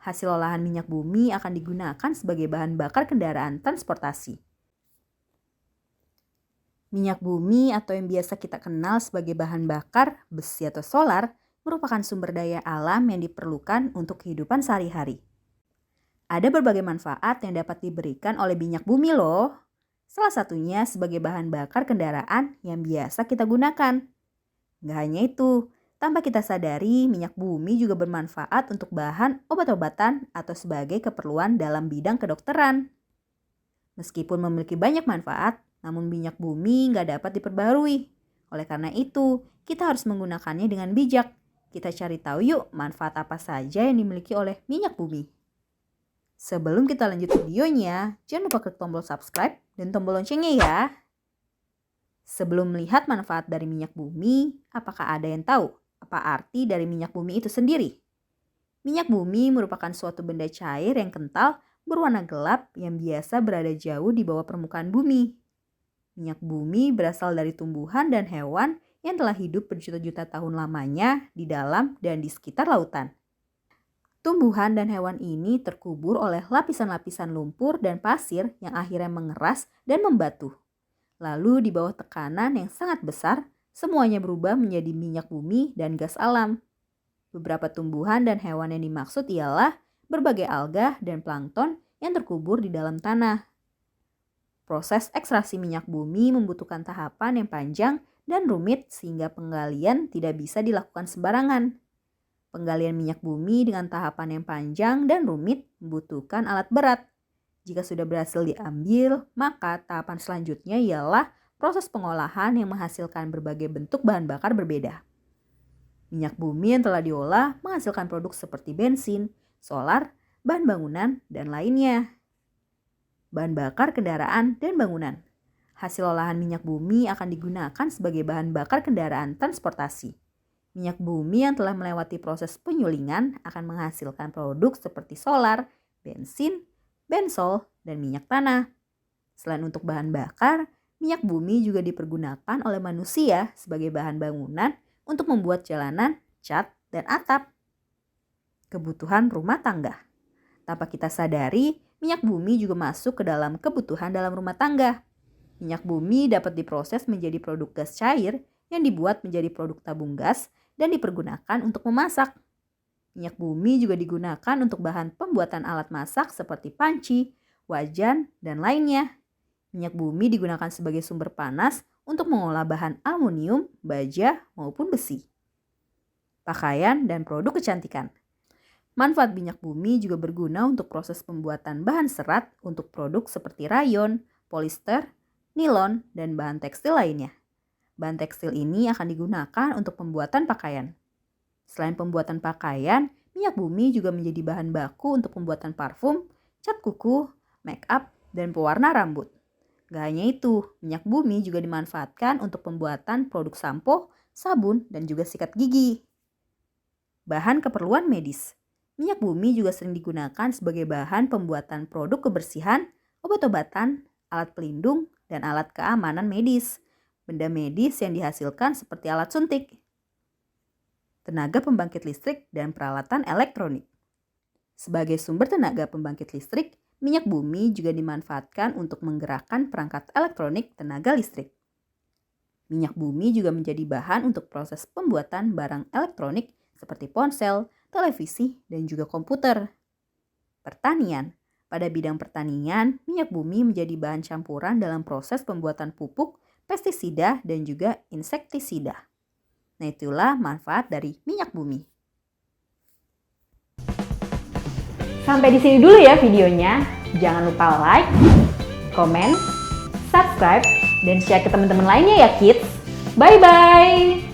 Hasil olahan minyak bumi akan digunakan sebagai bahan bakar kendaraan transportasi. Minyak bumi atau yang biasa kita kenal sebagai bahan bakar, besi atau solar, merupakan sumber daya alam yang diperlukan untuk kehidupan sehari-hari. Ada berbagai manfaat yang dapat diberikan oleh minyak bumi loh. Salah satunya sebagai bahan bakar kendaraan yang biasa kita gunakan. Nggak hanya itu, tanpa kita sadari, minyak bumi juga bermanfaat untuk bahan obat-obatan atau sebagai keperluan dalam bidang kedokteran. Meskipun memiliki banyak manfaat, namun minyak bumi nggak dapat diperbarui. Oleh karena itu, kita harus menggunakannya dengan bijak. Kita cari tahu yuk manfaat apa saja yang dimiliki oleh minyak bumi. Sebelum kita lanjut videonya, jangan lupa klik tombol subscribe dan tombol loncengnya ya. Sebelum melihat manfaat dari minyak bumi, apakah ada yang tahu apa arti dari minyak bumi itu sendiri? Minyak bumi merupakan suatu benda cair yang kental berwarna gelap yang biasa berada jauh di bawah permukaan bumi. Minyak bumi berasal dari tumbuhan dan hewan yang telah hidup berjuta-juta tahun lamanya di dalam dan di sekitar lautan. Tumbuhan dan hewan ini terkubur oleh lapisan-lapisan lumpur dan pasir yang akhirnya mengeras dan membatu. Lalu di bawah tekanan yang sangat besar, semuanya berubah menjadi minyak bumi dan gas alam. Beberapa tumbuhan dan hewan yang dimaksud ialah berbagai alga dan plankton yang terkubur di dalam tanah. Proses ekstraksi minyak bumi membutuhkan tahapan yang panjang dan rumit sehingga penggalian tidak bisa dilakukan sembarangan. Penggalian minyak bumi dengan tahapan yang panjang dan rumit membutuhkan alat berat. Jika sudah berhasil diambil, maka tahapan selanjutnya ialah proses pengolahan yang menghasilkan berbagai bentuk bahan bakar berbeda. Minyak bumi yang telah diolah menghasilkan produk seperti bensin, solar, bahan bangunan, dan lainnya. Bahan bakar kendaraan dan bangunan. Hasil olahan minyak bumi akan digunakan sebagai bahan bakar kendaraan transportasi. Minyak bumi yang telah melewati proses penyulingan akan menghasilkan produk seperti solar, bensin, bensol, dan minyak tanah. Selain untuk bahan bakar, minyak bumi juga dipergunakan oleh manusia sebagai bahan bangunan untuk membuat jalanan, cat, dan atap. Kebutuhan rumah tangga. Tanpa kita sadari, minyak bumi juga masuk ke dalam kebutuhan dalam rumah tangga. Minyak bumi dapat diproses menjadi produk gas cair yang dibuat menjadi produk tabung gas dan dipergunakan untuk memasak. Minyak bumi juga digunakan untuk bahan pembuatan alat masak seperti panci, wajan, dan lainnya. Minyak bumi digunakan sebagai sumber panas untuk mengolah bahan aluminium, baja, maupun besi. Pakaian dan produk kecantikan. Manfaat minyak bumi juga berguna untuk proses pembuatan bahan serat untuk produk seperti rayon, polister, nilon, dan bahan tekstil lainnya. Bahan tekstil ini akan digunakan untuk pembuatan pakaian. Selain pembuatan pakaian, minyak bumi juga menjadi bahan baku untuk pembuatan parfum, cat kuku, make up, dan pewarna rambut. Gak hanya itu, minyak bumi juga dimanfaatkan untuk pembuatan produk sampo, sabun, dan juga sikat gigi. Bahan keperluan medis. Minyak bumi juga sering digunakan sebagai bahan pembuatan produk kebersihan, obat-obatan, alat pelindung, dan alat keamanan medis. Benda medis yang dihasilkan seperti alat suntik, tenaga pembangkit listrik, dan peralatan elektronik. Sebagai sumber tenaga pembangkit listrik, minyak bumi juga dimanfaatkan untuk menggerakkan perangkat elektronik tenaga listrik. Minyak bumi juga menjadi bahan untuk proses pembuatan barang elektronik seperti ponsel, televisi, dan juga komputer. Pertanian. Pada bidang pertanian, minyak bumi menjadi bahan campuran dalam proses pembuatan pupuk, pestisida, dan juga insektisida. Nah, itulah manfaat dari minyak bumi. Sampai di sini dulu ya videonya. Jangan lupa like, komen, subscribe, dan share ke teman-teman lainnya ya kids. Bye-bye!